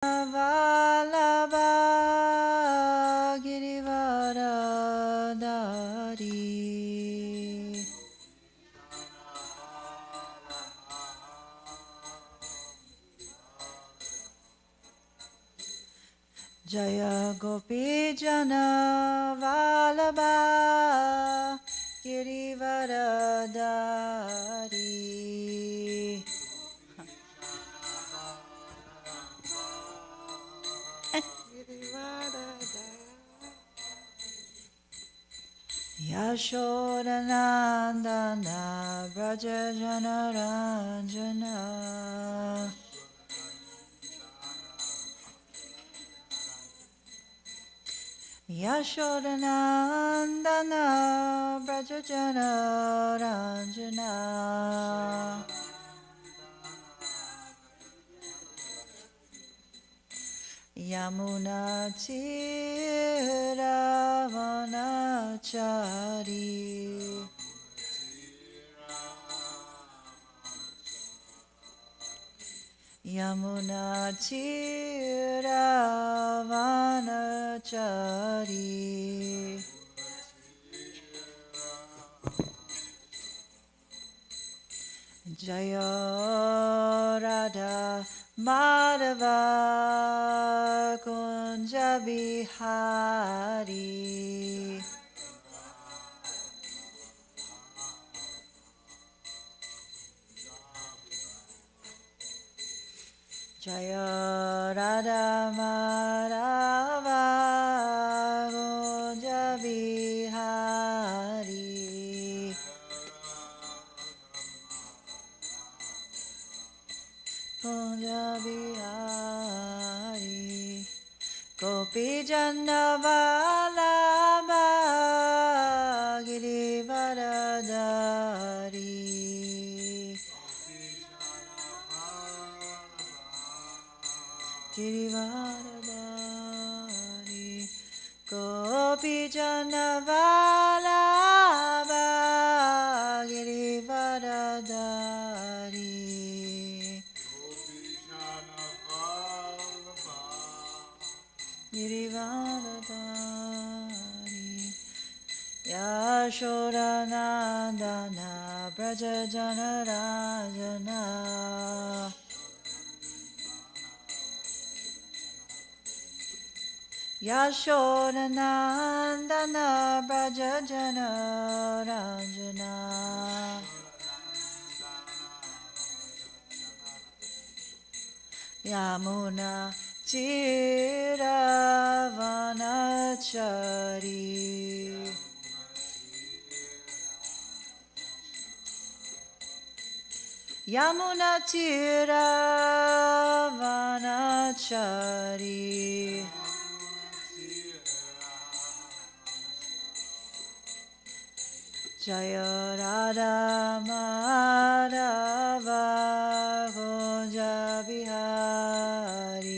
Vallabha Girivaradari Jaya Gopi Jana Vallabha Girivaradari Yashodanandana Braja Janaranjana Yashodanandana Braja Janaranjana Yamuna Tiravanachari Yamuna Tiravanachari Jaya Radha Madhava Kunja Bihari Jaya Radha Madhava Kunja Bihari Kunja Bihari Gopi Jana Vallabha Girivaradari Girivaradari Gopi Jana Vallabha Girivaradari Girivaradari Yashodanandana Braja Janaranjana Yashodanandana Braja Janaranjana Yamuna Tiravanachari Yamuna Tiravanachari Jaya Radha Madhava Kunja Bihari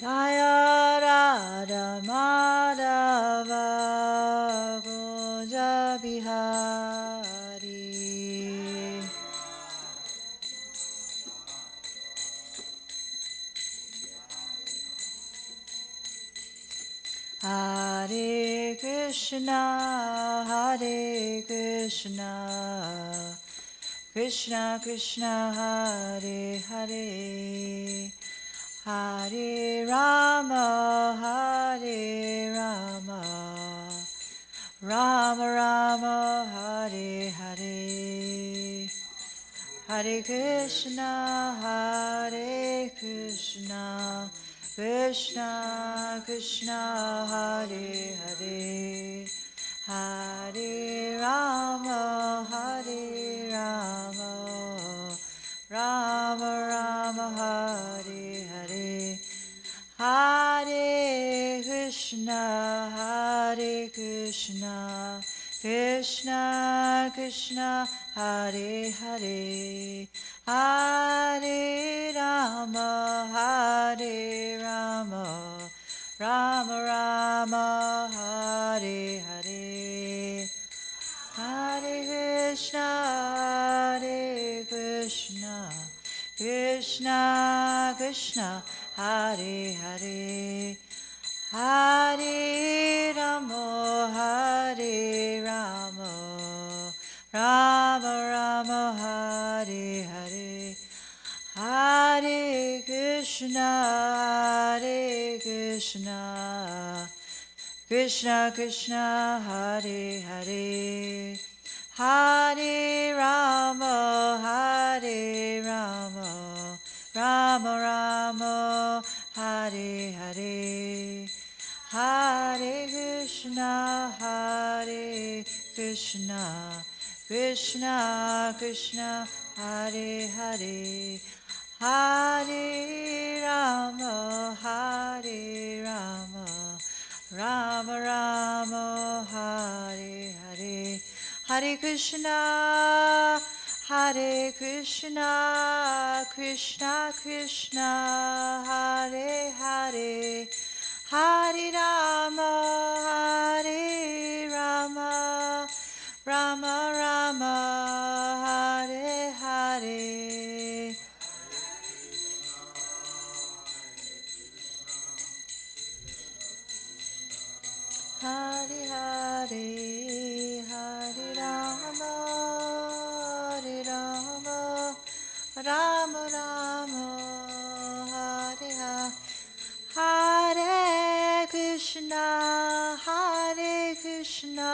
Jaya Radha Madhava Kunja Bihari Hare Krishna, Hare Krishna, Krishna Krishna, Hare Hare, Hare Rama, Hare Rama, Rama Rama, Hare Hare, Hare Krishna, Hare Krishna, Krishna Krishna, Hare Hare, Hare Rama, Hare Rama, Rama Rama, Hare Hare, Hare Krishna, Hare Krishna, Krishna Krishna, Hare Hare, Hare Rama, Hare Rama, Rama Rama, Hare Hare, Hare Krishna, Hare Krishna, Krishna Krishna, Hare Hare, Hare Rama, Hare Rama, Rama Rama, Hare Hare, Hare Krishna, Hare Krishna, Krishna Krishna, Hare Hare, Hare Rama, Hare Rama, Rama Rama, Hare Hare, Hare Krishna, Hare Krishna, Krishna Krishna, Hare Hare, Hare Rama, Hare Rama, Rama Rama, Hare Hare, Hare Krishna, Hare Krishna, Krishna Krishna, Hare Hare, Hare Rama, Hare Rama, Rama Rama, Hare Hare. Hare Hare, Hare Rama, Hare Rama, Rama Rama, Hare Hare, Hare Krishna, Hare Krishna,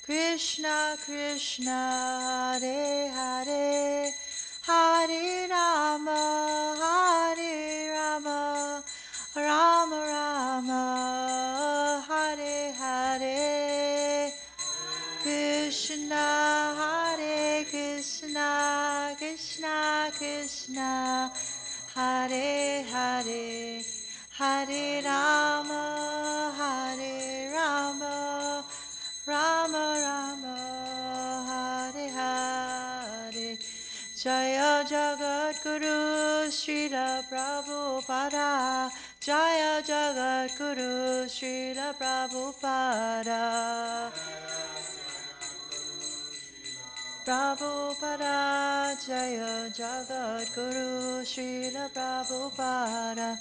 Krishna Krishna, Hare Hare, Hare Rama, Hare Rama, Rama Rama, Hare Hare, Krishna, Hare Krishna, Krishna Krishna, Hare Hare, Hare Rama, Hare Rama, Rama Rama, Hare Hare. Jaya Jagat Guru Srila Prabhupada, Jaya Jagat Guru Srila Prabhupada, Prabhupada, Jaya Jagat Guru Srila Prabhupada,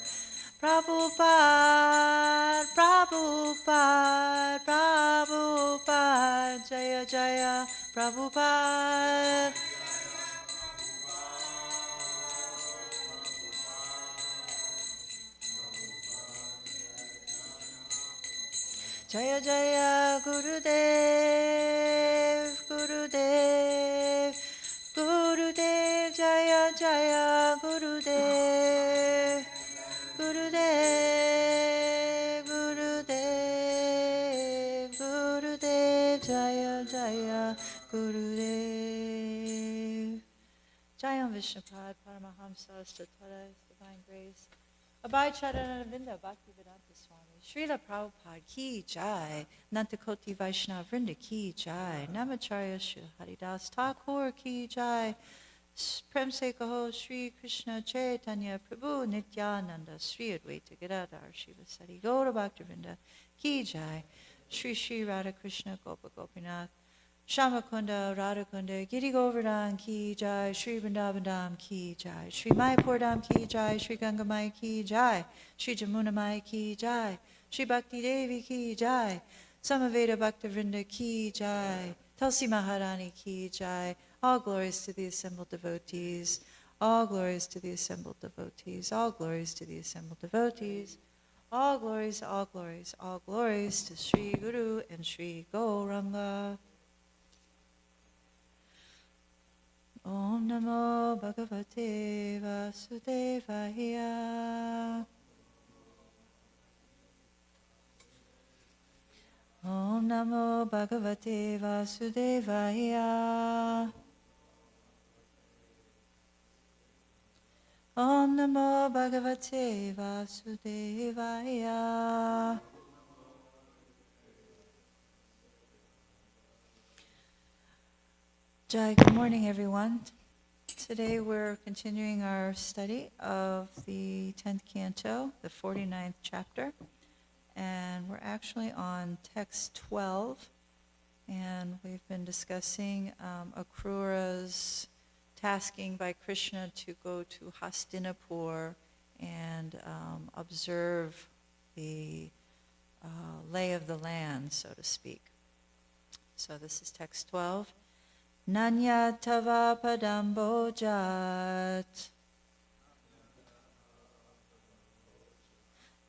Prabhupada, Prabhupada, Prabhupada, Jaya Jaya Prabhupada. Jaya Jaya Gurudev, Gurudev, Gurudev, Jaya Jaya Gurudev, Gurudev, Gurudev, Gurudev, Jaya Jaya Gurudev. Jayam Vishnupad Paramahamsa Statara Divine Grace. Abhay Charanaravinda Bhaktivedanta Swami, Srila Prabhupada Ki Jai, Nantakoti Vaishnava Vrinda Ki Jai, Namacharya Srila Haridas Thakur Ki Jai, Prem Se Kaho Sri Krishna Chaitanya Prabhu Nityananda, Sri Advaita Gadadhar Shiva Sari Gaura Bhaktivedanta Ki Jai, Sri Sri Radha Krishna Gopa Gopinath, Shamakunda, Radhakunda, Giri Govardhan Ki Jai, Sri Vrindavan Dham Ki Jai, Sri Mayapur Dham Ki Jai, Sri Gangamai Ki Jai, Sri Jamuna Mai Ki Jai, Sri Bhakti Devi Ki Jai, Samaveda Bhaktivinoda Ki Jai, Tulsi Maharani Ki Jai. All glories to the assembled devotees, all glories to the assembled devotees, all glories to the assembled devotees, all glories, all glories, all glories to Sri Guru and Sri Gauranga. Om Namo Bhagavate Vasudevaya. Om Namo Bhagavate Vasudevaya. Om Namo Bhagavate Vasudevaya. Jai, good morning, everyone. Today we're continuing our study of the 10th canto, the 49th chapter, and we're actually on text 12, And we've been discussing Akrura's tasking by Krishna to go to Hastinapur and observe the lay of the land, so to speak. So this is text 12. Nanya tava padambojat.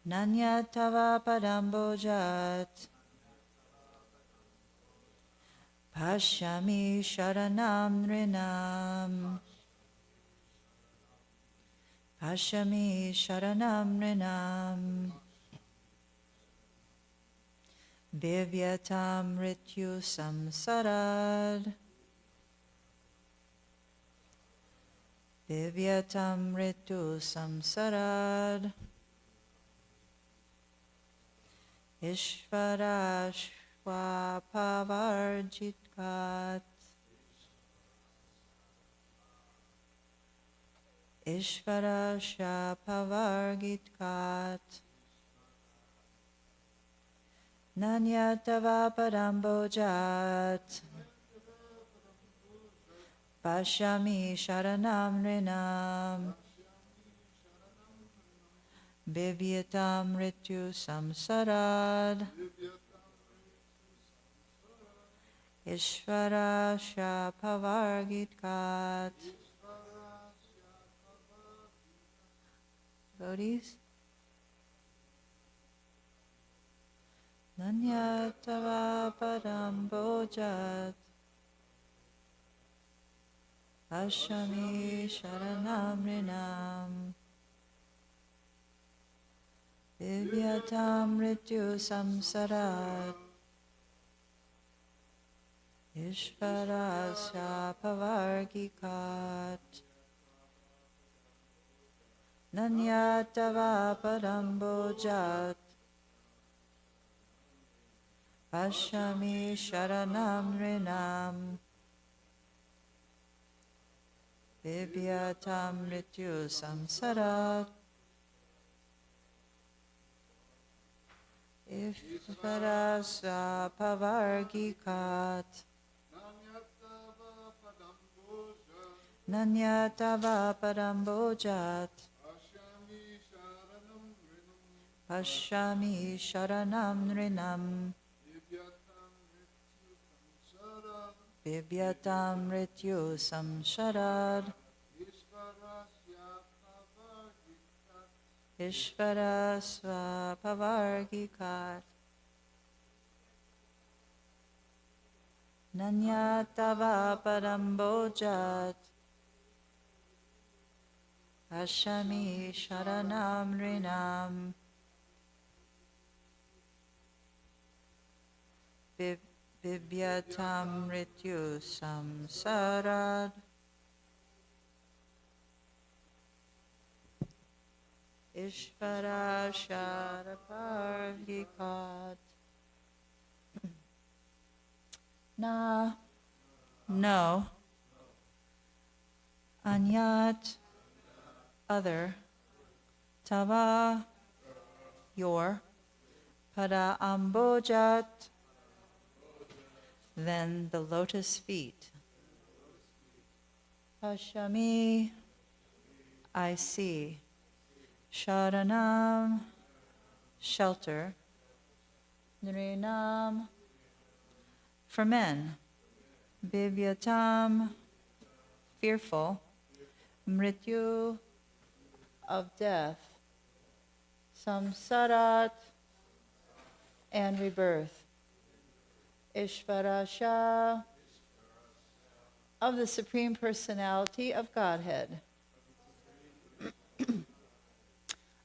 Nanya tava padambojat. Pashyami sharanam nrinam. Pashyami sharanam nrinam. Bhivyatam rityu samsarad. Bhivyatam rityu samsarad. Ishvarashvapavarjitkat. Ishvarashapavargitkat. Nanyatava padambojat. Pashyami sharanam rinam. Bhivyatam rityu samsarad. Ishvarashapavargitkat. Devotees? Nanyatava padambojat. Pashyami sharanam rinam. Bhivyatam rityu samsarat. Ishvarasya pavargikat. Nanyatava padambojat. Pashyami sharanam rinam. Bhivyatam rityu samsarat. Ishvarasya pavargikat. Nanyatava padambojat. Pashyami sharanam nrinam. Bhivyatam rityu samsharad. Ishvarasya pavargikat. Nanyatava padambojat. Pashyami sharanam rinam. Bhivyatam rityu samsarad. Ishvarasharapargikat. Na, no. Anyat, other. Tava, your. Pada ambojat, then the lotus feet. Pashyami, I see. Sharanam, shelter. Nrinam, for men. Bhivyatam, fearful. Mrityu, of death. Samsarat, and rebirth. Ishvarasya, of the Supreme Personality of Godhead.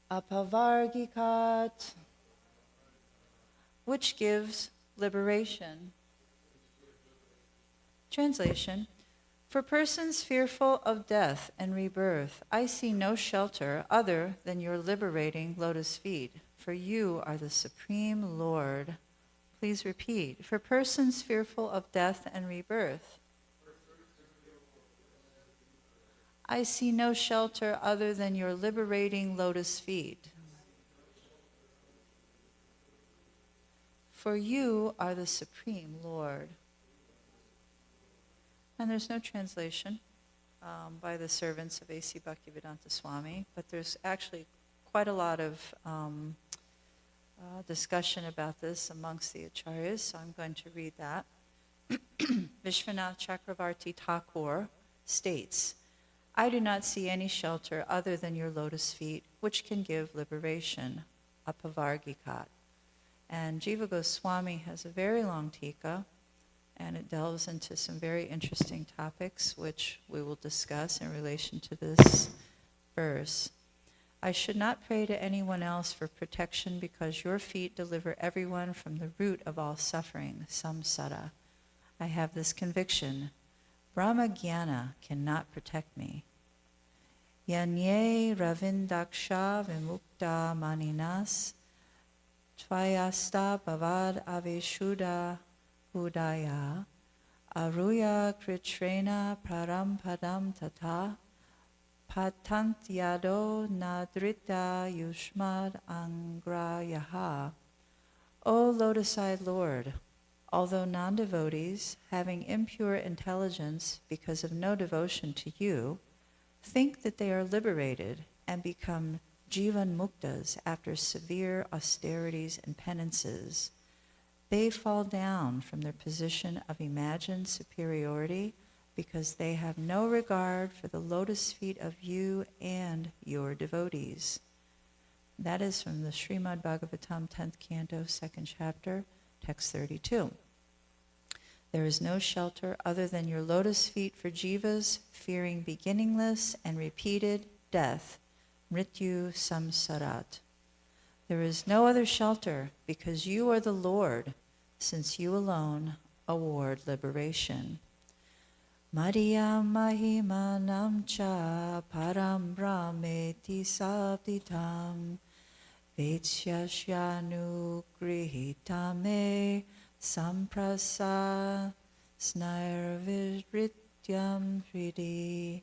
Apavargikat, which gives liberation. Translation: for persons fearful of death and rebirth, I see no shelter other than your liberating lotus feet, for you are the Supreme Lord. Please repeat. For persons fearful of death and rebirth, I see no shelter other than your liberating lotus feet. For you are the Supreme Lord. And there's no translation by the servants of A.C. Bhaktivedanta Swami, but there's actually quite a lot of discussion about this amongst the acharyas, so I'm going to read that. Vishwanath Chakravarti Thakur states, I do not see any shelter other than your lotus feet, which can give liberation, apavargikat. And Jiva Goswami has a very long tika, and it delves into some very interesting topics, which we will discuss in relation to this verse. I should not pray to anyone else for protection because your feet deliver everyone from the root of all suffering, samsara. I have this conviction. Brahma Jnana cannot protect me. Yanye ravindaksha vimukta maninas tvayasta bhavad aveshuddha udaya aruya kritrena prarampadam tata patantyado nadrita yushmad angrayaha. O lotus-eyed Lord, although non-devotees, having impure intelligence because of no devotion to you, think that they are liberated and become jivan muktas after severe austerities and penances, they fall down from their position of imagined superiority because they have no regard for the lotus feet of you and your devotees. That is from the Srimad Bhagavatam, 10th Canto, 2nd chapter, text 32. There is no shelter other than your lotus feet for jivas, fearing beginningless and repeated death, mrityu samsarat. There is no other shelter because you are the Lord, since you alone award liberation. Madhyam mahimanam cha param brahmeti sabditam Vetsyashyanu grihitame samprasa snirvirityam hridi.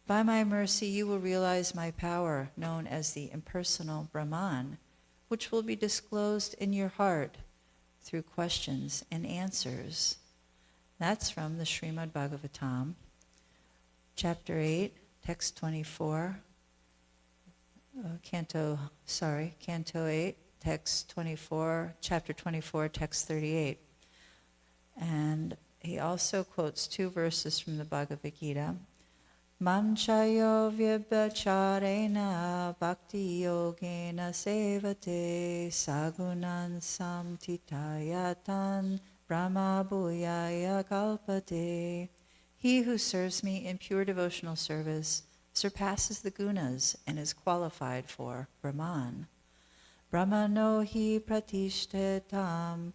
By my mercy you will realize my power, known as the impersonal Brahman, which will be disclosed in your heart through questions and answers. That's from the Srimad Bhagavatam, chapter 8, text 24, Canto 8, text 24, chapter 24, text 38. And he also quotes two verses from the Bhagavad Gita. Mamchayo vyabhacharena bhakti yogena sevate sagunan samtitayatan brahma bhuyaya kalpate. He who serves me in pure devotional service surpasses the gunas and is qualified for Brahman. Brahmano hi pratishthetam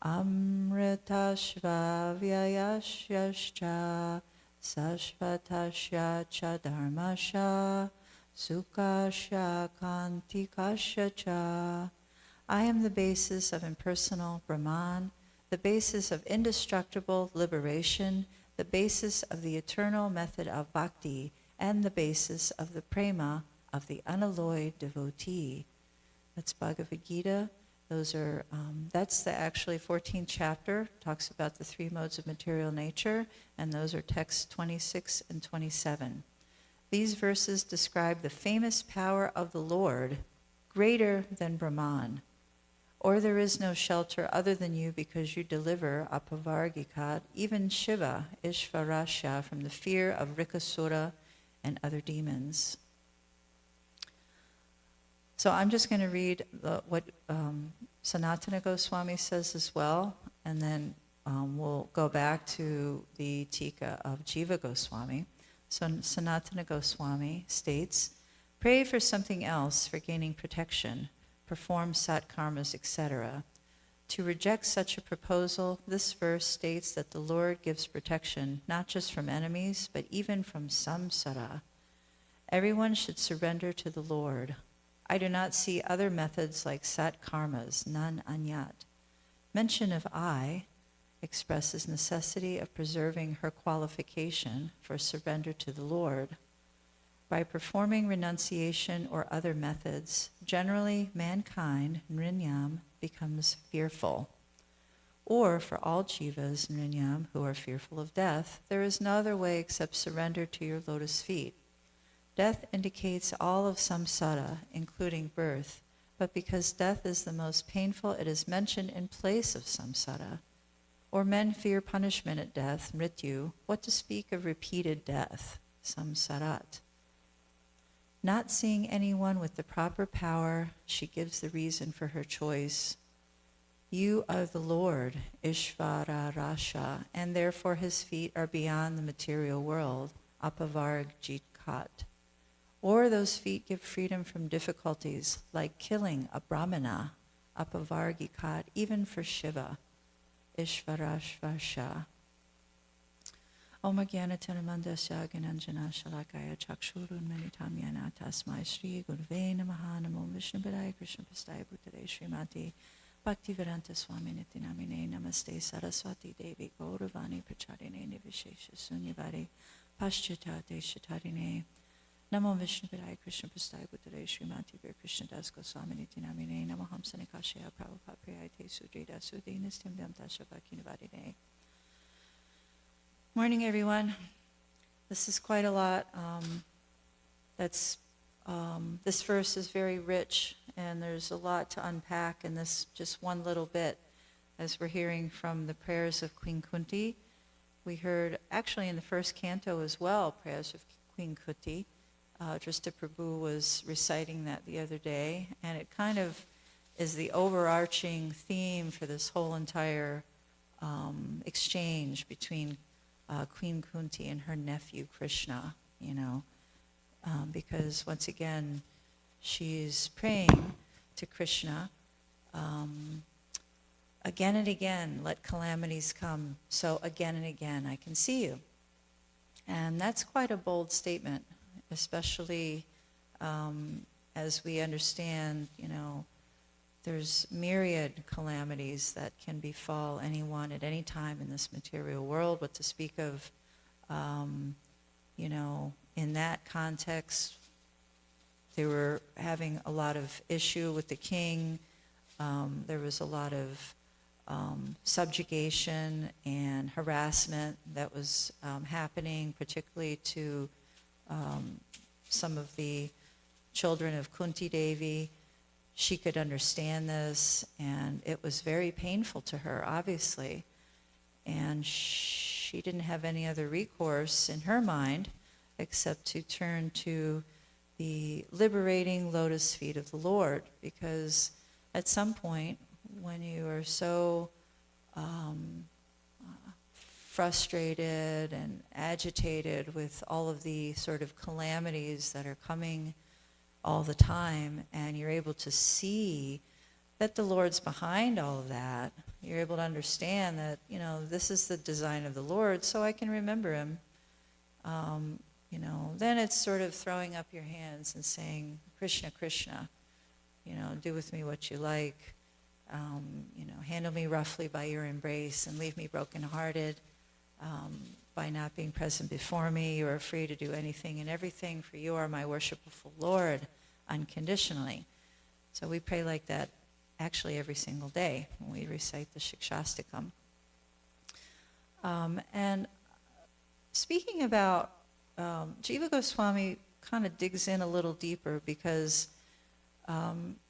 amritashva vyayashyascha sashvatasya cha dharmasya sukasya kantikasya cha. I am the basis of impersonal Brahman, the basis of indestructible liberation, the basis of the eternal method of bhakti, and the basis of the prema of the unalloyed devotee. That's Bhagavad Gita. That's the actually 14th chapter, talks about the three modes of material nature, and those are texts 26 and 27. These verses describe the famous power of the Lord, greater than Brahman. Or there is no shelter other than you because you deliver apavargikat, even Shiva, Ishvarasya, from the fear of Rikasura and other demons. So I'm just going to read what Sanatana Goswami says as well, and then we'll go back to the Tika of Jiva Goswami. So Sanatana Goswami states, pray for something else for gaining protection, perform sat karmas, etc. To reject such a proposal, this verse states that the Lord gives protection not just from enemies, but even from samsara. Everyone should surrender to the Lord. I do not see other methods like sat karmas, nan anyat. Mention of I expresses necessity of preserving her qualification for surrender to the Lord. By performing renunciation or other methods, generally mankind, nrinyam, becomes fearful. Or for all jivas, Nrinyam, who are fearful of death, there is no other way except surrender to your lotus feet. Death indicates all of samsara, including birth, but because death is the most painful, it is mentioned in place of samsara. Or men fear punishment at death, mrityu, what to speak of repeated death, samsarat. Not seeing anyone with the proper power, she gives the reason for her choice. You are the Lord, Ishvara Rasha, and therefore his feet are beyond the material world, apavarg jitkat. Or those feet give freedom from difficulties, like killing a brahmana, apavargikat, even for Shiva, Ishvarashvasha. Om Jnanatanamandasya Gananjana Shalakaya Chakshurun Manitam Yana Tasmai Shri Gurve Namaha Namo Vishnu Padaya Krishna Pastaya Bhutale Srimati Bhaktivedanta Swami Nitinamine Namaste Saraswati Devi Gauravani Pracharine Nivishesha Sunyavari Paschata Deshatarine Namo Vishnu Padaya Krishna Pastaya Bhutale Srimati Vir Krishna Das Goswami Nitinamine Namaham Sanikashaya Prabhupada Priyate Sudrida Sudinistim Vyamta Shabhakinavadine. Morning, everyone. This is quite a lot. This verse is very rich, and there's a lot to unpack in this just one little bit. As we're hearing from the prayers of Queen Kunti, we heard actually in the first canto as well, prayers of Queen Kunti. Drista Prabhu was reciting that the other day, and it kind of is the overarching theme for this whole entire exchange between Queen Kunti and her nephew Krishna, because once again, she's praying to Krishna, again and again, let calamities come, so again and again I can see you. And that's quite a bold statement, especially as we understand, there's myriad calamities that can befall anyone at any time in this material world. What to speak of, in that context, they were having a lot of issue with the king. There was a lot of subjugation and harassment that was happening, particularly to some of the children of Kunti Devi. She could understand this, and it was very painful to her, obviously. And she didn't have any other recourse in her mind except to turn to the liberating lotus feet of the Lord, because at some point, when you are so frustrated and agitated with all of the sort of calamities that are coming all the time, and you're able to see that the Lord's behind all of that, you're able to understand that, this is the design of the Lord, so I can remember him. Then it's sort of throwing up your hands and saying, Krishna, Krishna, do with me what you like. Handle me roughly by your embrace and leave me brokenhearted by not being present before me. You are free to do anything and everything, for you are my worshipful Lord unconditionally. So we pray like that actually every single day when we recite the Shikshastakam. And speaking about, Jiva Goswami kind of digs in a little deeper, because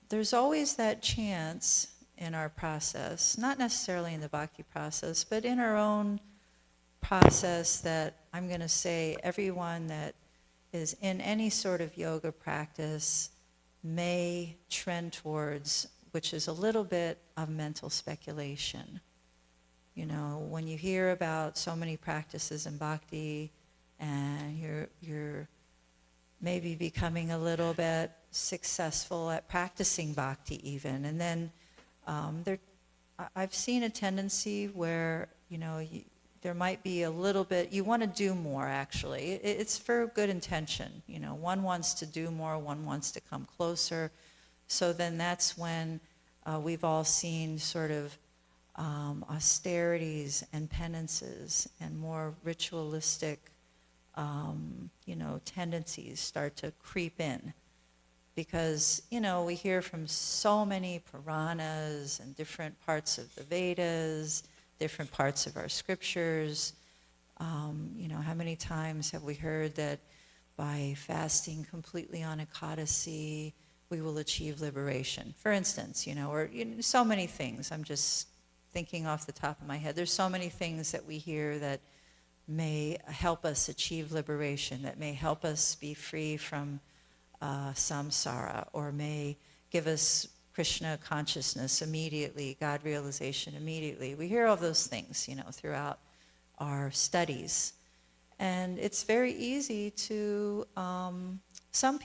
there's always that chance in our process, not necessarily in the bhakti process, but in our own process, that I'm going to say everyone that is in any sort of yoga practice may trend towards, which is a little bit of mental speculation. When you hear about so many practices in bhakti, and you're maybe becoming a little bit successful at practicing bhakti even, and then I've seen a tendency where there might be a little bit, you want to do more actually. It's for good intention. One wants to do more, one wants to come closer. So then that's when we've all seen sort of austerities and penances and more ritualistic tendencies start to creep in. Because, we hear from so many Puranas and different parts of the Vedas, different parts of our scriptures. How many times have we heard that by fasting completely on Ekadasi, we will achieve liberation, for instance, or so many things. I'm just thinking off the top of my head. There's so many things that we hear that may help us achieve liberation, that may help us be free from samsara, or may give us Krishna consciousness immediately, God realization immediately. We hear all those things, throughout our studies. And it's very easy to, some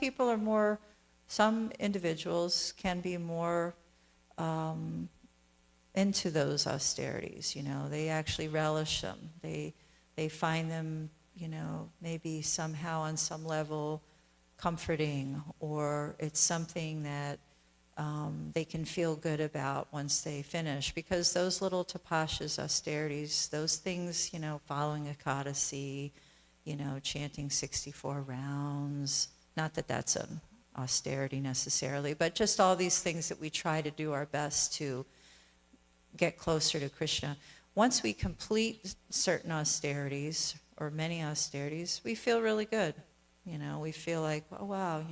individuals can be more into those austerities, they actually relish them. They find them, maybe somehow on some level comforting, or it's something that they can feel good about once they finish. Because those little tapasas, austerities, those things, following Ekadasi, chanting 64 rounds, not that that's an austerity necessarily, but just all these things that we try to do our best to get closer to Krishna. Once we complete certain austerities, or many austerities, we feel really good. We feel like, oh wow,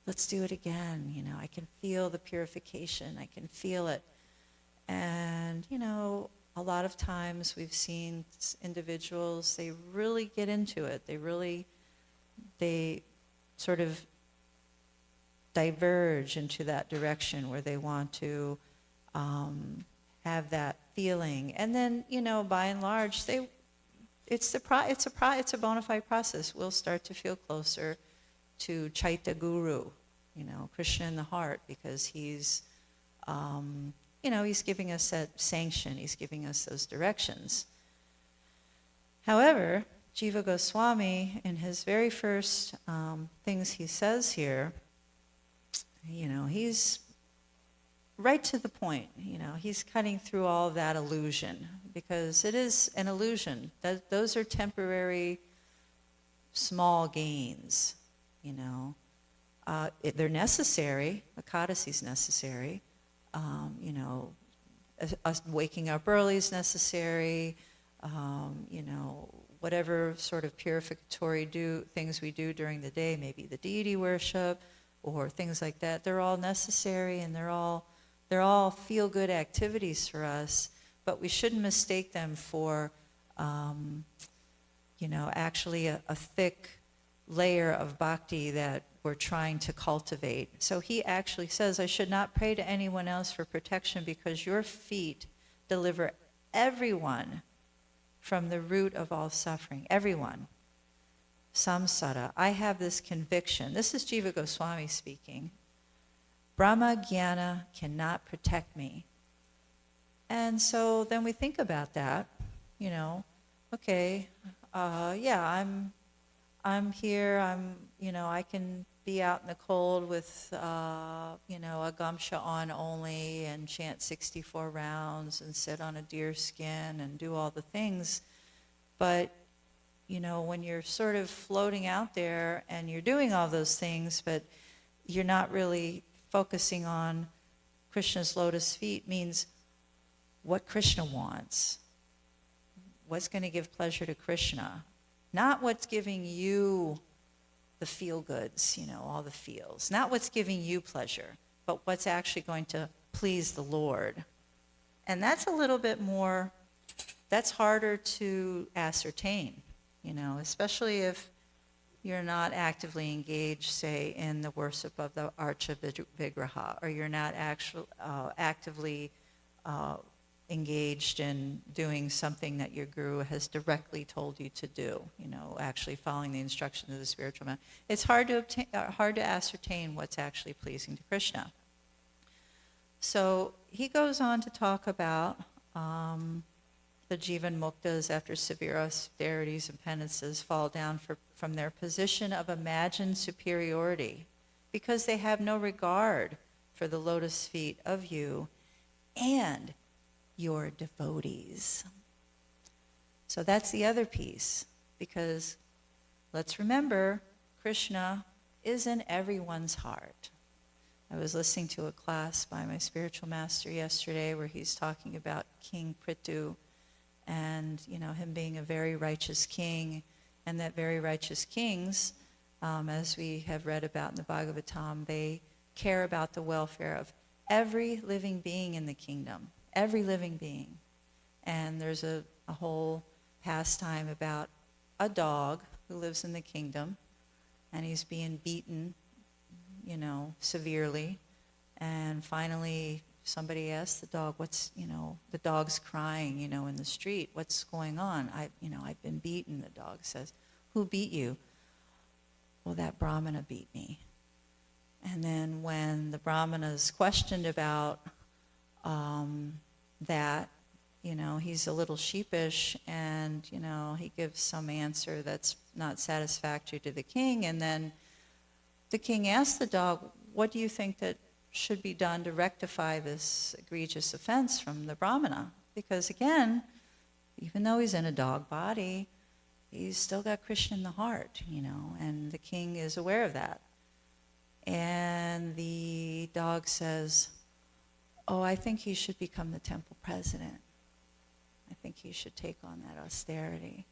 let's do it again. I can feel the purification, I can feel it. And, a lot of times we've seen individuals, they really get into it. They sort of diverge into that direction where they want to have that feeling. And then, by and large, it's a bona fide process. We'll start to feel closer to Chaitya Guru, Krishna in the heart, because he's giving us that sanction. He's giving us those directions. However, Jiva Goswami, in his very first things he says here, he's right to the point. He's cutting through all of that illusion, because it is an illusion. Those are temporary, small gains. They're necessary. Ekadasi is necessary. Us waking up early is necessary. Whatever sort of purificatory things we do during the day, maybe the deity worship or things like that, they're all necessary, and they're all feel-good activities for us, but we shouldn't mistake them for, actually a thick layer of bhakti that we're trying to cultivate. So he actually says, I should not pray to anyone else for protection, because your feet deliver everyone from the root of all suffering. Everyone. Samsara. I have this conviction. This is Jiva Goswami speaking. Brahma Jnana cannot protect me. And so then we think about that, okay, I'm here, I can be out in the cold with, a gamsha on only, and chant 64 rounds and sit on a deer skin and do all the things. But, when you're sort of floating out there and you're doing all those things, but you're not really focusing on Krishna's lotus feet, means what Krishna wants. What's going to give pleasure to Krishna. Not what's giving you the feel-goods, all the feels. Not what's giving you pleasure, but what's actually going to please the Lord. And that's a little bit more, that's harder to ascertain, especially if you're not actively engaged, say, in the worship of the Archa Vigraha, or you're not actively engaged in doing something that your guru has directly told you to do, actually following the instructions of the spiritual man. It's hard to ascertain what's actually pleasing to Krishna. So he goes on to talk about the Jivan Muktas, after severe austerities and penances, fall down from their position of imagined superiority, because they have no regard for the lotus feet of you and your devotees. So that's the other piece, because let's remember, Krishna is in everyone's heart. I was listening to a class by my spiritual master yesterday where he's talking about King Prithu and, him being a very righteous king, and that very righteous kings, as we have read about in the Bhagavatam, they care about the welfare of every living being in the kingdom, every living being. And there's a whole pastime about a dog who lives in the kingdom, and he's being beaten, severely. And finally, somebody asked the dog, the dog's crying, in the street. What's going on? I've been beaten, the dog says. Who beat you? Well, that Brahmana beat me. And then when the Brahmana is questioned about that, he's a little sheepish, and, he gives some answer that's not satisfactory to the king. And then the king asks the dog, what do you think that should be done to rectify this egregious offense from the Brahmana? Because again, even though he's in a dog body, he's still got Krishna in the heart, and the king is aware of that. And the dog says, oh, I think he should become the temple president. I think he should take on that austerity.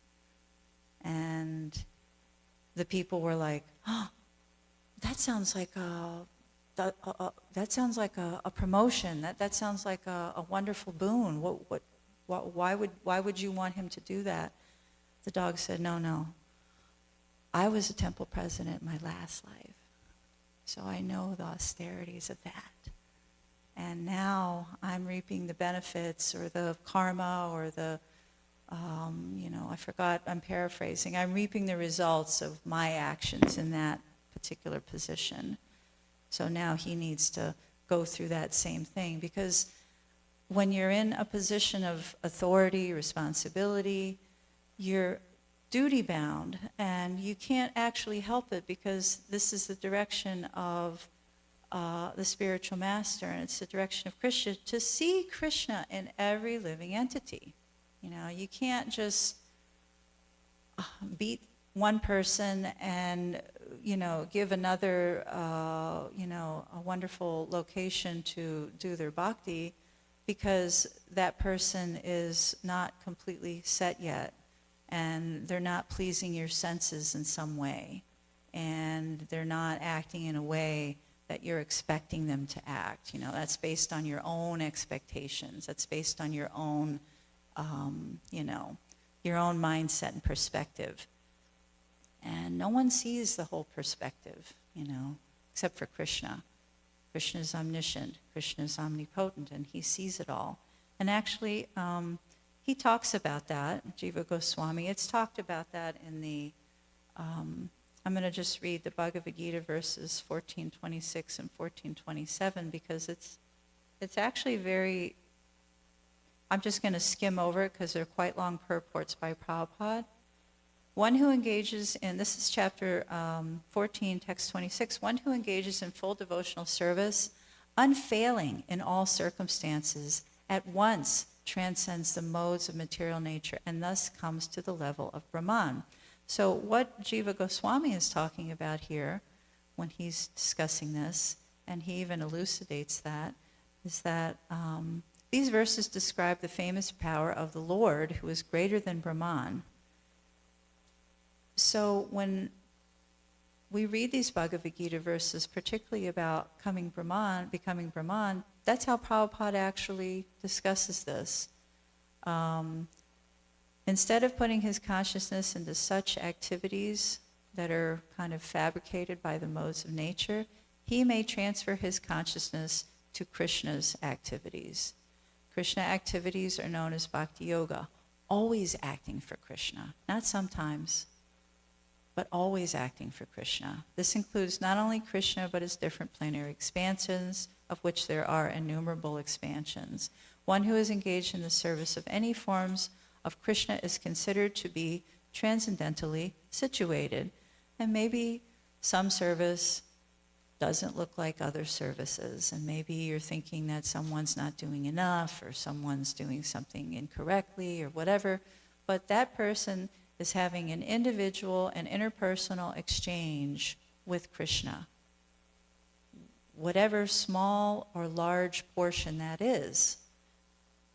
And the people were like, oh, that sounds like a promotion. That sounds like a wonderful boon. Why would you want him to do that? The dog said, no. I was a temple president in my last life, so I know the austerities of that. And now I'm reaping the benefits, or the karma, or the, I'm paraphrasing. I'm reaping the results of my actions in that particular position. So now he needs to go through that same thing, because when you're in a position of authority, responsibility, you're duty bound, and you can't actually help it, because this is the direction of the spiritual master, and it's the direction of Krishna, to see Krishna in every living entity. You can't just beat one person and give another a wonderful location to do their bhakti, because that person is not completely set yet, and they're not pleasing your senses in some way, and they're not acting in a way that you're expecting them to act. That's based on your own expectations. That's based on your own, your own mindset and perspective. And no one sees the whole perspective, except for Krishna. Krishna is omniscient. Krishna is omnipotent, and he sees it all. And actually, he talks about that, Jiva Goswami. It's talked about that in the, I'm going to just read the Bhagavad Gita verses 1426 and 1427, because it's actually very, I'm just going to skim over it because they're quite long purports by Prabhupada. One who engages in, this is chapter 14, text 26, one who engages in full devotional service, unfailing in all circumstances, at once transcends the modes of material nature, and thus comes to the level of Brahman. So what Jiva Goswami is talking about here, when he's discussing this, and he even elucidates that, is that these verses describe the famous power of the Lord, who is greater than Brahman. So when we read these Bhagavad Gita verses, particularly about becoming Brahman, that's how Prabhupada actually discusses this. Instead of putting his consciousness into such activities that are kind of fabricated by the modes of nature, he may transfer his consciousness to Krishna's activities. Krishna activities are known as bhakti yoga, always acting for Krishna, not sometimes, but always acting for Krishna. This includes not only Krishna, but his different planetary expansions, of which there are innumerable expansions. One who is engaged in the service of any forms of Krishna is considered to be transcendentally situated. And maybe some service doesn't look like other services, and maybe you're thinking that someone's not doing enough, or someone's doing something incorrectly, or whatever, but that person is having an individual and interpersonal exchange with Krishna, whatever small or large portion that is.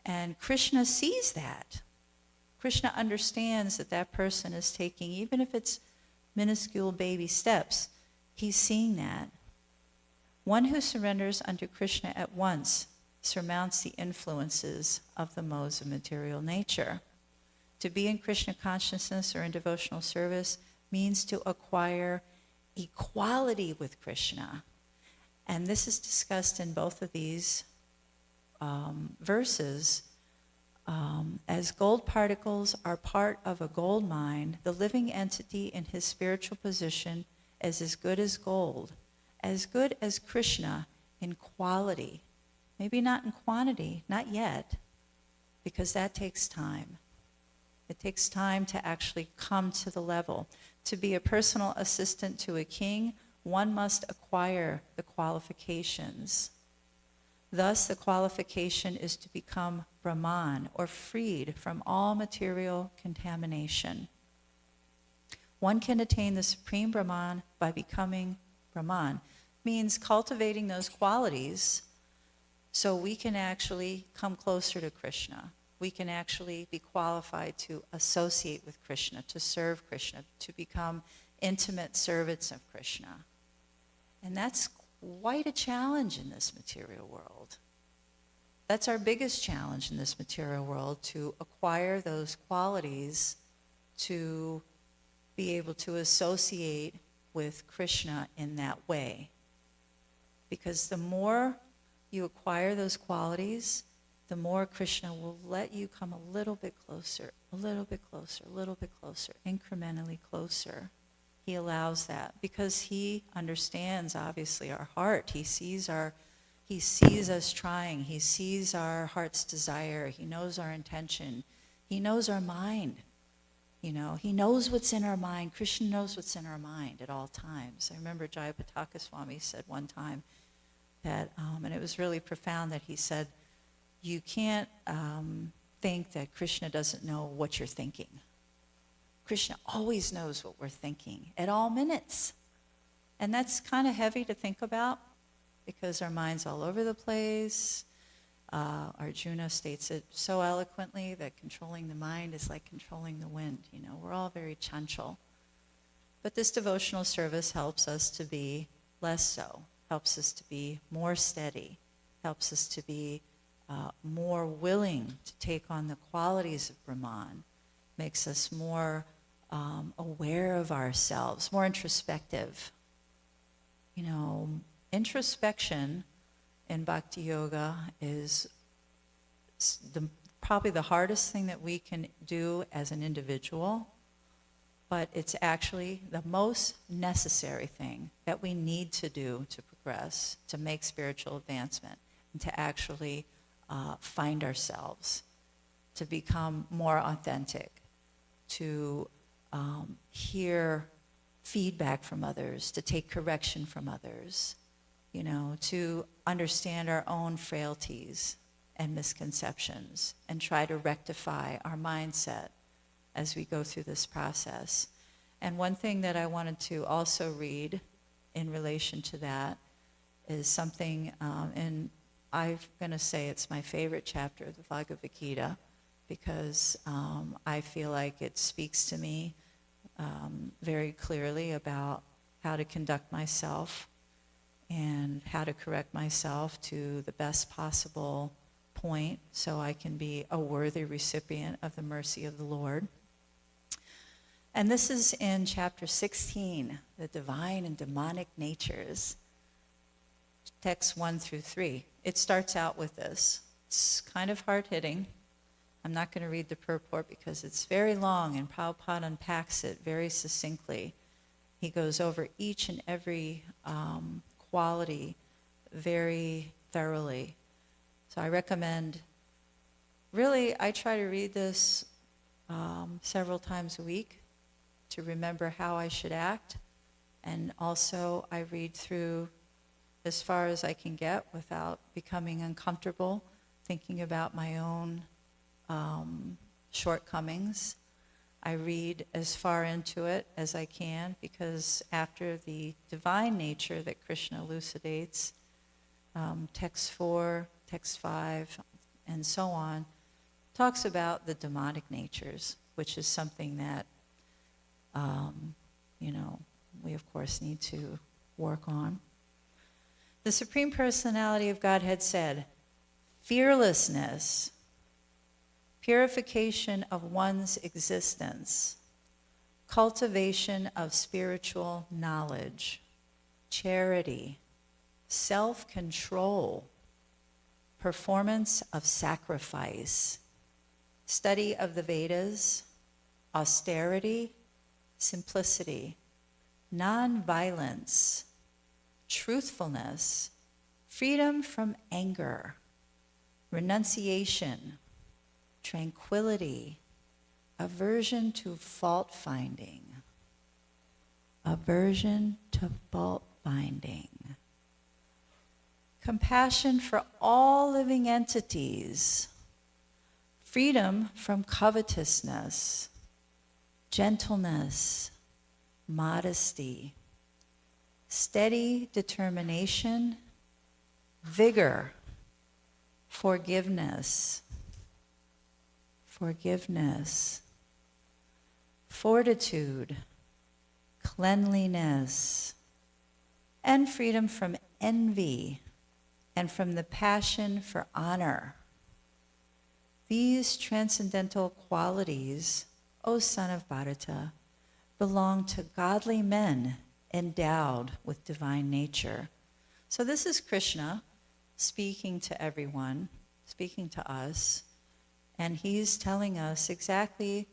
And Krishna sees that. Krishna understands that that person is taking, even if it's minuscule baby steps, he's seeing that. One who surrenders unto Krishna at once surmounts the influences of the modes of material nature. To be in Krishna consciousness or in devotional service means to acquire equality with Krishna. And this is discussed in both of these verses. As gold particles are part of a gold mine, the living entity in his spiritual position is as good as gold, as good as Krishna in quality. Maybe not in quantity, not yet, because that takes time. It takes time to actually come to the level. To be a personal assistant to a king, one must acquire the qualifications. Thus, the qualification is to become Brahman, or freed from all material contamination. One can attain the supreme Brahman by becoming Brahman. Means cultivating those qualities so we can actually come closer to Krishna. We can actually be qualified to associate with Krishna, to serve Krishna, to become intimate servants of Krishna. And that's quite a challenge in this material world. That's our biggest challenge in this material world, to acquire those qualities to be able to associate with Krishna in that way. Because the more you acquire those qualities, the more Krishna will let you come a little bit closer, a little bit closer, a little bit closer, incrementally closer. He allows that because he understands, obviously, our heart. He sees us trying. He sees our heart's desire. He knows our intention. He knows our mind. You know, he knows what's in our mind. Krishna knows what's in our mind at all times. I remember Jayapataka Swami said one time that, and it was really profound, that he said, you can't think that Krishna doesn't know what you're thinking. Krishna always knows what we're thinking at all minutes. And that's kind of heavy to think about because our mind's all over the place. Arjuna states it so eloquently that controlling the mind is like controlling the wind. You know, we're all very chanchal. But this devotional service helps us to be less so, helps us to be more steady, helps us to be more willing to take on the qualities of Brahman, makes us more aware of ourselves, more introspective. You know, introspection in Bhakti Yoga is probably the hardest thing that we can do as an individual, but it's actually the most necessary thing that we need to do to progress, to make spiritual advancement, and to actually find ourselves, to become more authentic, to hear feedback from others, to take correction from others, you know, to understand our own frailties and misconceptions and try to rectify our mindset as we go through this process. And one thing that I wanted to also read in relation to that is something, and I'm going to say it's my favorite chapter of the Bhagavad Gita, because I feel like it speaks to me very clearly about how to conduct myself and how to correct myself to the best possible point so I can be a worthy recipient of the mercy of the Lord. And this is in chapter 16, the divine and demonic natures, texts 1 through 3. It starts out with this. It's kind of hard-hitting. I'm not going to read the purport because it's very long, and Prabhupada unpacks it very succinctly. He goes over each and every quality very thoroughly. So I recommend, really, I try to read this several times a week to remember how I should act. And also I read through as far as I can get without becoming uncomfortable, thinking about my own shortcomings. I read as far into it as I can, because after the divine nature that Krishna elucidates, text 4, text 5, and so on, talks about the demonic natures, which is something that, we of course need to work on. The Supreme Personality of Godhead said, fearlessness, purification of one's existence, cultivation of spiritual knowledge, charity, self-control, performance of sacrifice, study of the Vedas, austerity, simplicity, non-violence, truthfulness, freedom from anger, renunciation, tranquility, aversion to fault-finding, compassion for all living entities, freedom from covetousness, gentleness, modesty, steady determination, vigor, forgiveness, fortitude, cleanliness, and freedom from envy and from the passion for honor. These transcendental qualities, O son of Bharata, belong to godly men endowed with divine nature. So this is Krishna speaking to everyone, speaking to us, and he's telling us exactly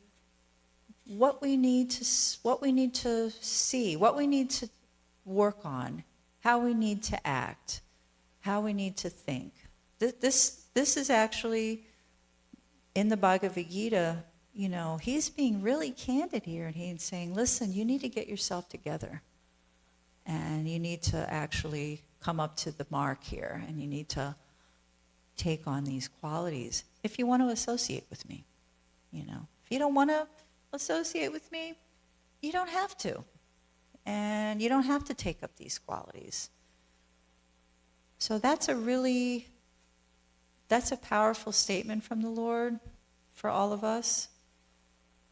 what we need to see, what we need to work on, how we need to act, how we need to think. This is actually in the Bhagavad Gita. He's being really candid here, and he's saying, listen, you need to get yourself together, and you need to actually come up to the mark here, and you need to take on these qualities if you want to associate with me. If you don't want to associate with me, you don't have to, and you don't have to take up these qualities. So that's a powerful statement from the Lord for all of us.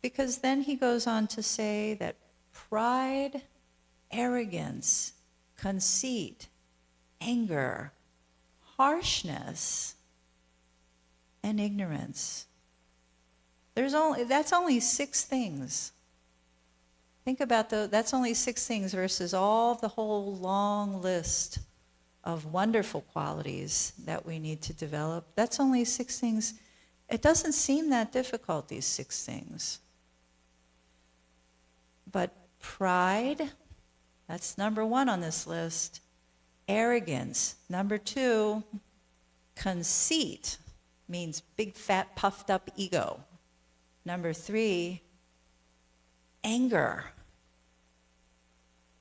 Because then he goes on to say that pride, arrogance, conceit, anger, harshness, and ignorance. That's only 6 things. Think about that's only 6 things versus the whole long list of wonderful qualities that we need to develop. That's only 6 things. It doesn't seem that difficult, these 6 things. But pride, that's number 1 on this list. Arrogance, number 2. Conceit means big, fat, puffed up ego. Number 3, anger.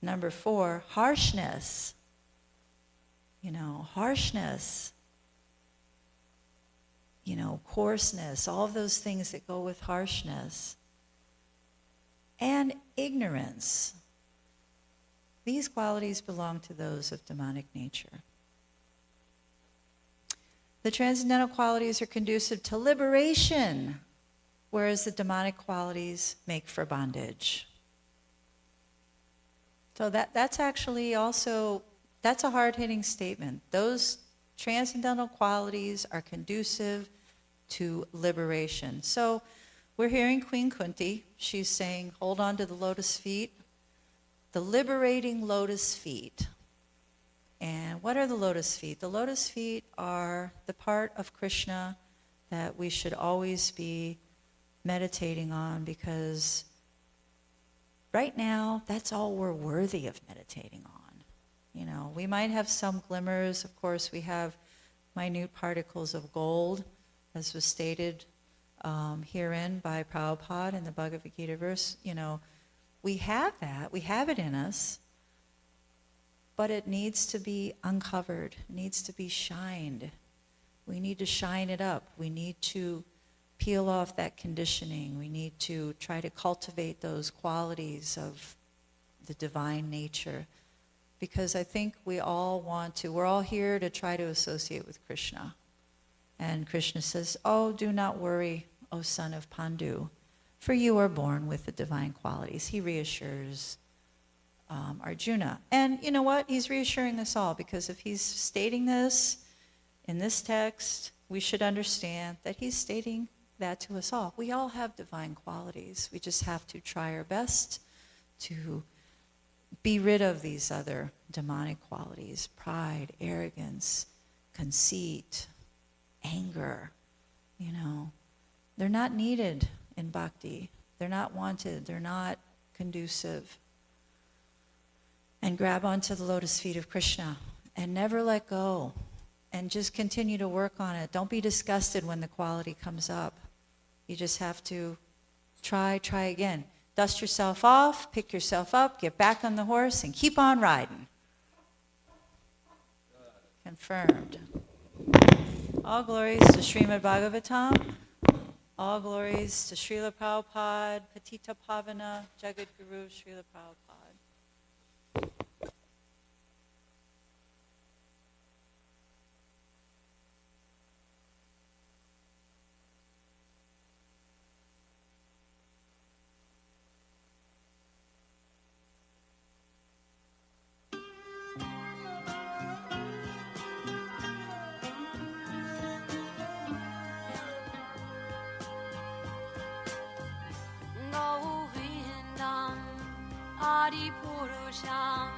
Number 4, harshness. Coarseness, all of those things that go with harshness. And ignorance. These qualities belong to those of demonic nature. The transcendental qualities are conducive to liberation, whereas the demonic qualities make for bondage. So that's actually also, that's a hard-hitting statement. Those transcendental qualities are conducive to liberation. So we're hearing Queen Kunti. She's saying, hold on to the lotus feet, the liberating lotus feet. And what are the lotus feet? The lotus feet are the part of Krishna that we should always be meditating on, because right now, that's all we're worthy of meditating on. We might have some glimmers. Of course, we have minute particles of gold, as was stated herein by Prabhupada in the Bhagavad Gita verse. We have that. We have it in us. But it needs to be uncovered. It needs to be shined. We need to shine it up. We need to peel off that conditioning. We need to try to cultivate those qualities of the divine nature. Because I think we're all here to try to associate with Krishna. And Krishna says, oh, do not worry, O son of Pandu, for you are born with the divine qualities. He reassures Arjuna. And you know what? He's reassuring us all, because if he's stating this in this text, we should understand that he's stating that to us all. We all have divine qualities. We just have to try our best to be rid of these other demonic qualities: pride, arrogance, conceit, anger. You know, they're not needed in bhakti. They're not wanted. They're not conducive. And grab onto the lotus feet of Krishna and never let go. And just continue to work on it. Don't be disgusted when the quality comes up. You just have to try again. Dust yourself off, pick yourself up, get back on the horse, and keep on riding. Confirmed. All glories to Srimad Bhagavatam. All glories to Srila Prabhupada, Patita Pavana, Jagat Guru, Srila Prabhupada. Purusham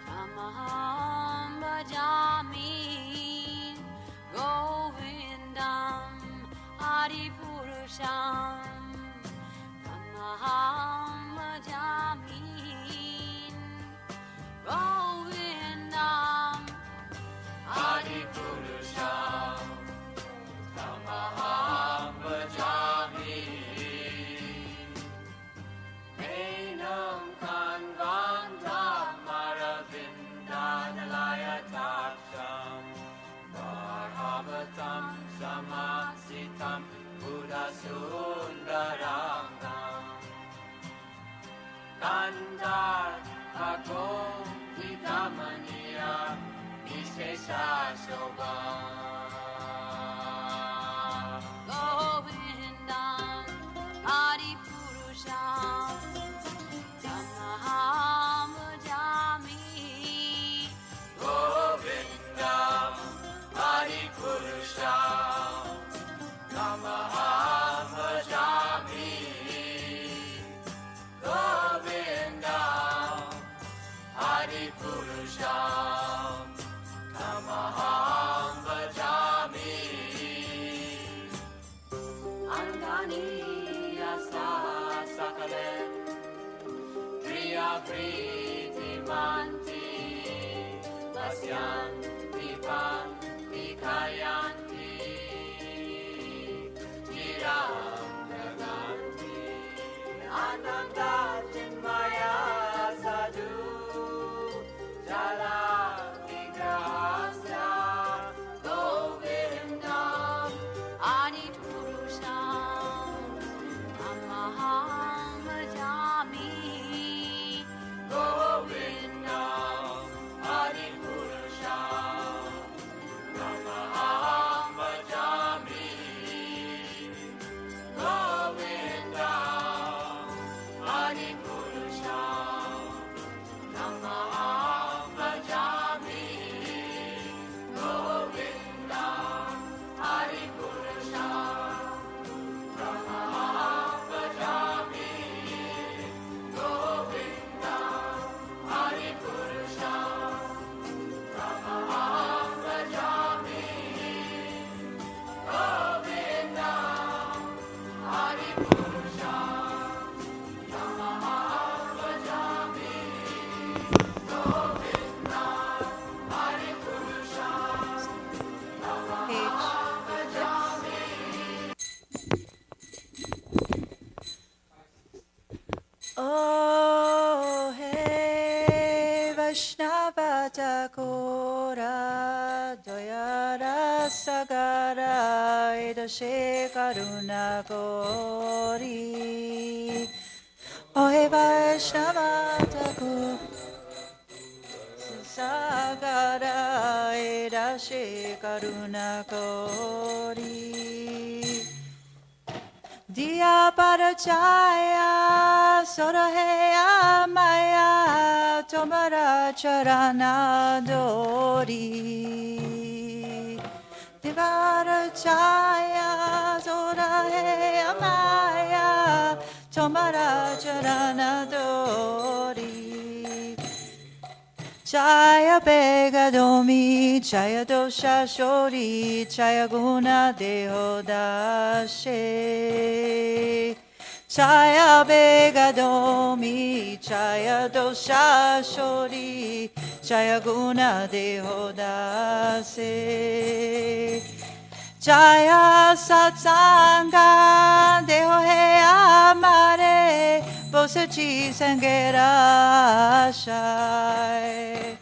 Tamaham Bhajami Govindam Adi Purusham Tamaham Bhajami Govindam Adi Purusham Tamaham Bhajami Samasitam Buddha Sundarangam Kandar Akom Vitamaniya Vishesha Shobha Govindam Adi Purusham Tamaham Bhajami Govindam Adi Purusham Tamaham Bhajami Govindam Adi Purusham Tamaham Bhajami Angani Yasa Sakalen Priya Priti Manti Lasyan Vipan Vikayanti Tiram Naganti Ananda Chinmaya Sadhu Jala Vigrahasya Govindam Adi Purusham Tamaham Bhajami Govindam Adi Purusham Tamaham Bhajami Govindam Adi Purusham Tamaham Bhajami Govindam Adi Purusham Tamaham Bhajami Govindam Adi Purusham Tamaham Bhajami Govindam Adi Purusham Tamaham Bhajami Govindam Adi Purusham Page. Oh, hey, Vaishnava Thakora Daya Rasa Sagara Edashe Karuna Gori Ohe Vaishnava Thakur Sagara Edashe Karuna Gori Diya Parachaya Soraheya Maya Tomara Charana Dori Divarachaya Soraheya Maya Tomara Charana Dori Jaya Begadomi, Jaya Dosha Shori, Jaya Guna Deho Dashe. Jaya Begadomi, Jaya Dosha Shori, Jaya Guna Deho Dashe. Jaya Satsanga Deho He Amare Bosachi Sangera Shai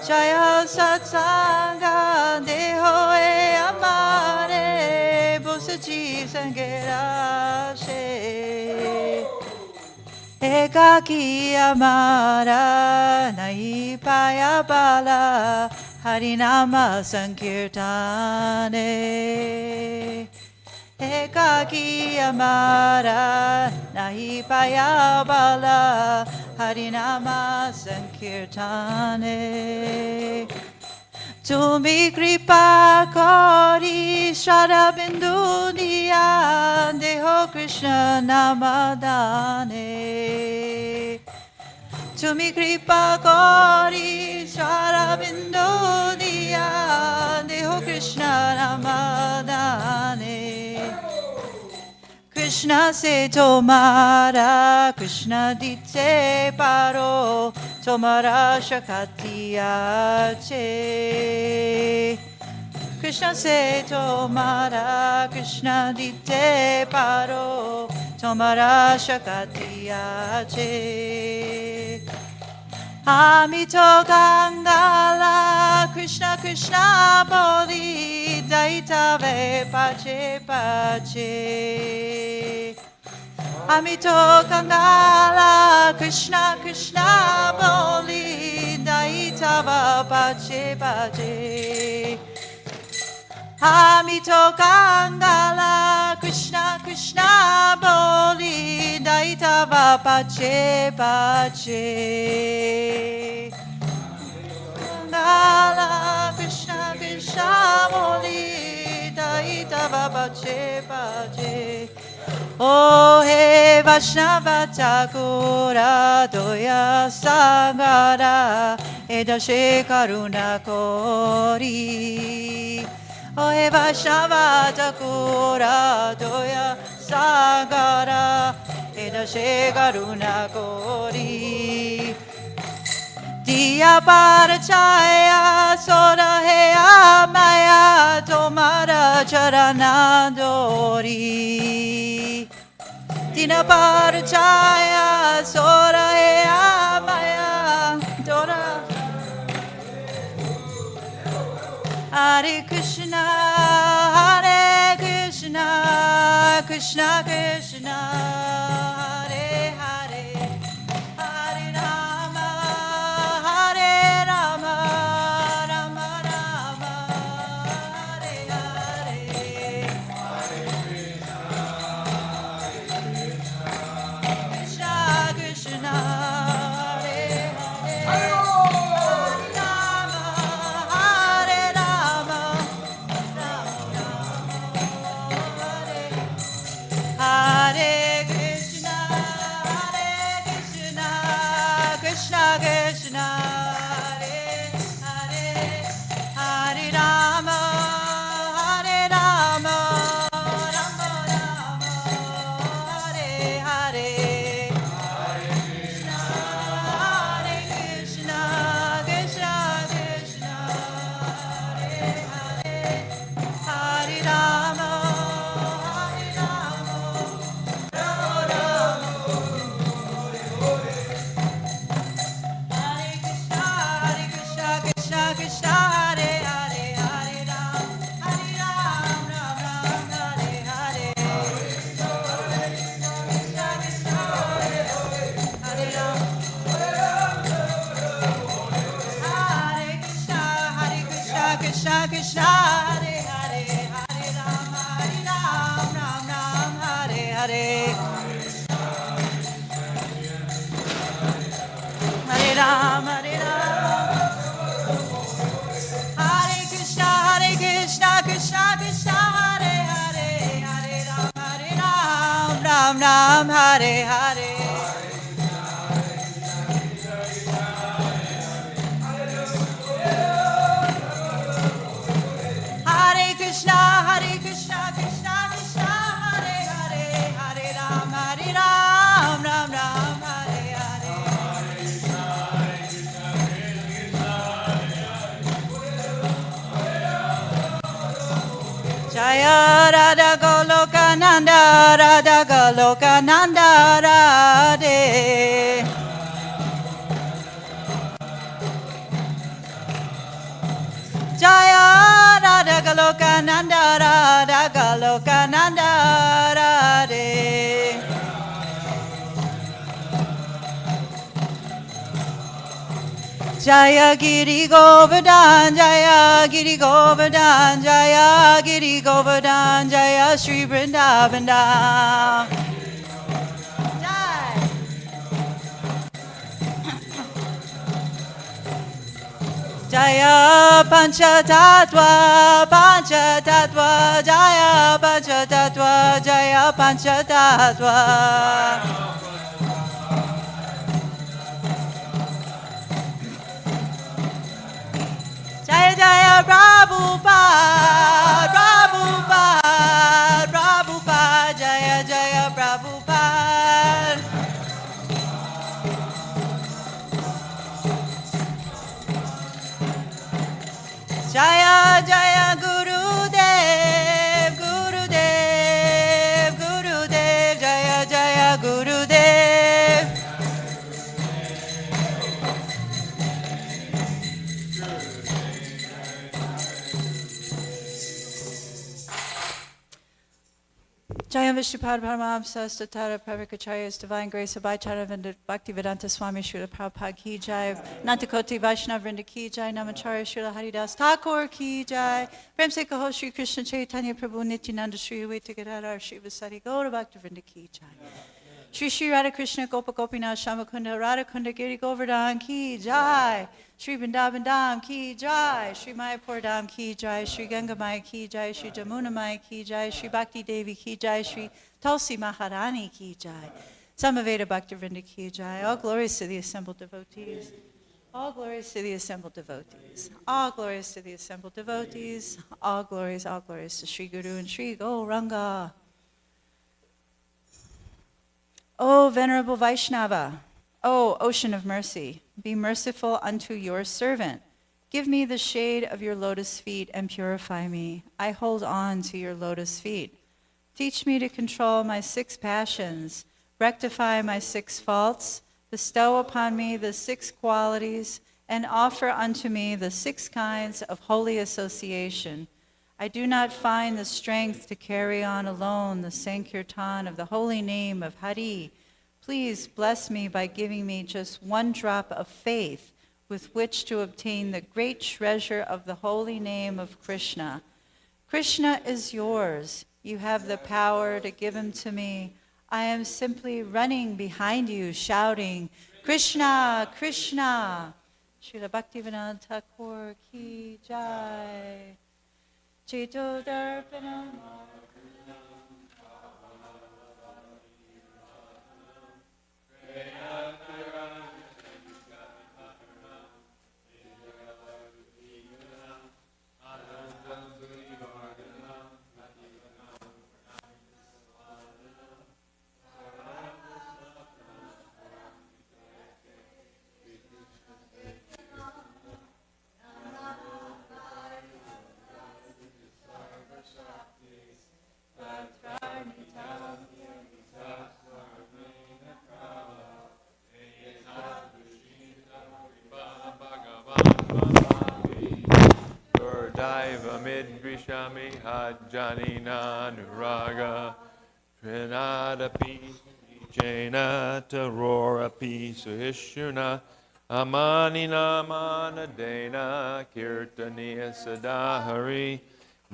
Jaya Satsanga Deho He Amare Bosachi Sangera Shai Ekaki Amara Nai Paya Bala Harinama Sankirtane Ekaki Amara Nahi Payabala Harinama Sankirtane Tumi Kripa Kori Shara Bindu Diya Deho Krishna Namadane Tumi Kripa Kori Shara Bindu Diya Deho Krishna Namadane Krishna se tomara Krishna dite paro Tomara shakatiya che Krishna se tomara Krishna dite paro Tomara shakatiya che Amito Gangala Krishna Krishna Bodhi Daitave Pache Pache Amito Gangala Krishna Krishna Bodhi Daitava Pache Pache Amito Gangala Krishna Krishna Bodhi Daitava Pache Pache Gangala Krishna Krishna Bodhi Daitava Pache Pache O He Vaishnava Thakura Doya Sangara Edashe Karuna Kori O He Vaishnava Thakura Doya Sagara Edashe Karuna Kori Diya Parachaya Sora He Amaya Tomara Charana Dori Dina Parachaya Sora He Amaya Dora Hare Krishna, Hare Krishna, Krishna Krishna, Hare Hare, Hare Rama, Hare Rama, Rama Rama, Hare Hare, Krishna Krishna, Hare Hare. Hare Krishna. Krishna, Hare Hare, Hare Rama, Ram Ram, Hare Hare. Hare Rama, Hare Krishna, Krishna Krishna, Hare Hare, Hare Ram, Ram Ram, Hare Hare. Hare Krishna, Krishna Krishna, Hare Hare, Hare Ram, Ram Ram, Hare Hare. Jaya Radha Goloka Nanda, Radha Goloka Nanda Radhe. Jaya Radha Goloka Nanda, Radha Goloka Nanda Radhe. Jaya Giri Govardhan, Jaya Giri Govardhan, Jaya Giri Govardhan, Jaya Shri Vrindavan Dham. Jai. Jaya Panchatattva, Panchatattva, Jaya Panchatattva, Jaya Panchatattva. Jaya Jaya Prabhupada, Prabhupada, Prabhupada, Jaya Jaya Prabhupada. Jaya Jaya Gurudev, Gurudev, Gurudev, Jaya Jaya Gurudev. Jaya Vishnupad Paramahamsa Statara Pravikacharyas Divine Grace Abhayacharya Bhaktivedanta Swami Srila Prabhupada Ki Jai Nantakoti Vaishnava Vrinda Ki Jai Namacharya Srila Haridas Thakur Ki Jai Prem Se Kaho Shri Krishna Chaitanya Prabhu Nityananda Shri Advaita Gadadhar Shri Vasari Gaura Bhakta Vrinda Ki Jai Shri Shri Radha Krishna Gopa Gopinath Shamakunda Radha Kunda Giri Govardhan Ki Jai Shri Vrindavan Dham Ki Jai Shri Mayapur Dham Ki Jai Shri Ganga Maya Ki Jai Shri Jamuna Maya Ki Jai Shri Bhakti Devi Ki Jai Shri Tulsi Maharani Ki Jai Samaveda Bhakti Vrinda Ki Jai. All glories to the assembled devotees. All glories to the assembled devotees. All glories to the assembled devotees. All glories to Sri Guru and Sri Gauranga. O Venerable Vaishnava, O Ocean of Mercy, be merciful unto your servant. Give me the shade of your lotus feet and purify me. I hold on to your lotus feet. Teach me to control my 6 passions, rectify my 6 faults, bestow upon me the 6 qualities, and offer unto me the 6 kinds of holy association. I do not find the strength to carry on alone the Sankirtan of the holy name of Hari. Please bless me by giving me just 1 drop of faith with which to obtain the great treasure of the holy name of Krishna. Krishna is yours. You have the power to give him to me. I am simply running behind you, shouting, Krishna, Krishna. Srila Bhaktivedanta Thakur Ki Jai. Chito Darpanam. Daiva Midrishami Hajjanina Nuraga Trinadapi Jaina Tarorapi Suhishuna Amani namana dena kirtaniya sadahari.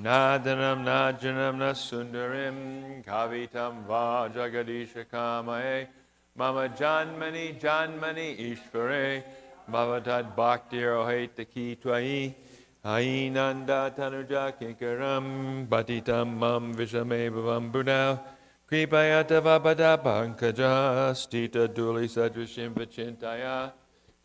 Nadanam najanam nasundarim kavitam va jagadisha kamae. Mama janmani janmani ishvare. Bhavatad bhaktir oheta ki twai. Ainanda tanuja kinkaram batitam mam vishame bhavam buddha. Kripayata vabhada pankaja stita duli sadrishim vachintaya.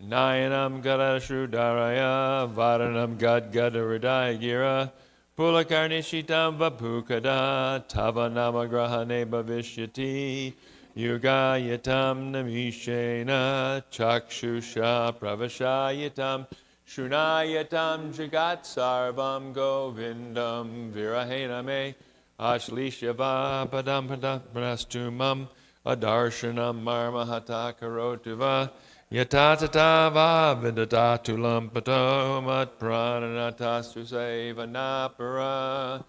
Nayanam gadashrudaraya varanam gadgadaridaya gira. Pulakarnishitam vapukada tavanama grahane bhavishyati. Yugayatam namishena chakshusha pravashayatam. Shunayatam jagat sarvam govindam virahena me ashlishyava padam padam adarshanam marmahata karotuva yatatata va vidadatulam patomat prananatastu sevanapara.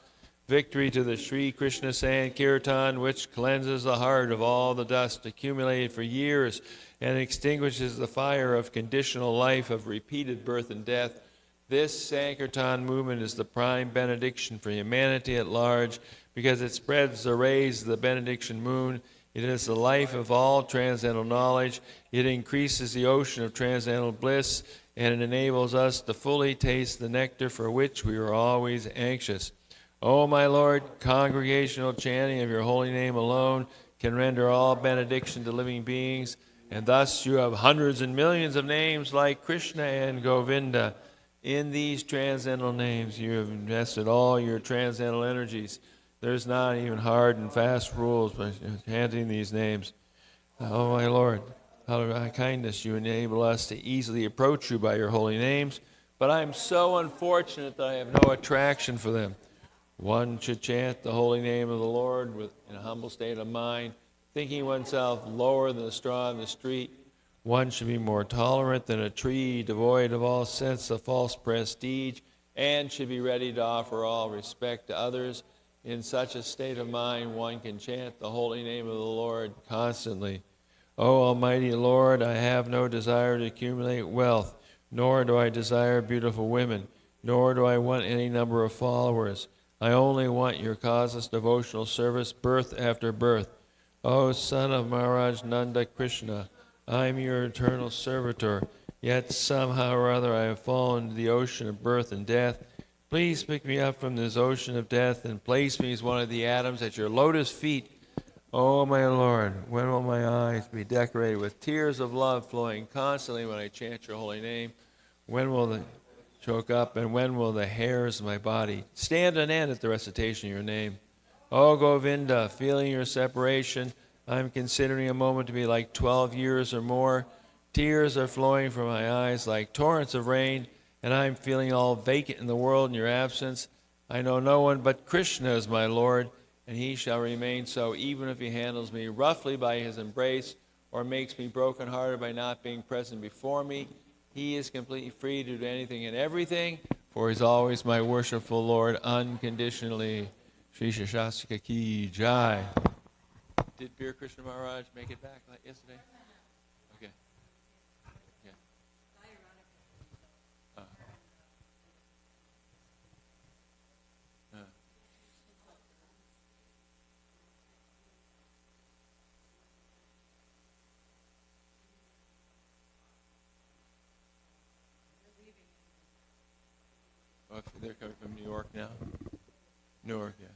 Victory to the Sri Krishna Sankirtan, which cleanses the heart of all the dust accumulated for years and extinguishes the fire of conditional life of repeated birth and death. This Sankirtan movement is the prime benediction for humanity at large because it spreads the rays of the benediction moon. It is the life of all transcendental knowledge. It increases the ocean of transcendental bliss, and it enables us to fully taste the nectar for which we are always anxious. O my Lord, congregational chanting of your holy name alone can render all benediction to living beings, and thus you have hundreds and millions of names like Krishna and Govinda. In these transcendental names you have invested all your transcendental energies. There's not even hard and fast rules by chanting these names. Oh my Lord, out of thy kindness you enable us to easily approach you by your holy names, but I am so unfortunate that I have no attraction for them. One should chant the holy name of the Lord in a humble state of mind, thinking oneself lower than the straw in the street. One should be more tolerant than a tree, devoid of all sense of false prestige, and should be ready to offer all respect to others. In such a state of mind, one can chant the holy name of the Lord constantly. O Almighty Lord, I have no desire to accumulate wealth, nor do I desire beautiful women, nor do I want any number of followers. I only want your causeless devotional service birth after birth. O son of Maharaj Nanda Krishna, I am your eternal servitor, yet somehow or other I have fallen into the ocean of birth and death. Please pick me up from this ocean of death and place me as one of the atoms at your lotus feet. O my Lord, when will my eyes be decorated with tears of love flowing constantly when I chant your holy name? When will the choke up, and when will the hairs of my body stand on end at the recitation of your name? O Govinda, feeling your separation, I am considering a moment to be like 12 years or more. Tears are flowing from my eyes like torrents of rain, and I am feeling all vacant in the world in your absence. I know no one but Krishna is my Lord, and he shall remain so even if he handles me roughly by his embrace or makes me brokenhearted by not being present before me. He is completely free to do anything and everything, for he's always my worshipful Lord unconditionally. Shri Shastika Ki Jai. Did Bir Krishna Maharaj make it back like yesterday? Okay. Yeah. Okay, they're coming from New York now. Newark, yeah.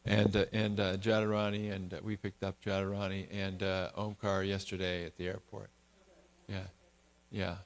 And Jadharani, and we picked up Jadharani and Omkar yesterday at the airport. Yeah, yeah.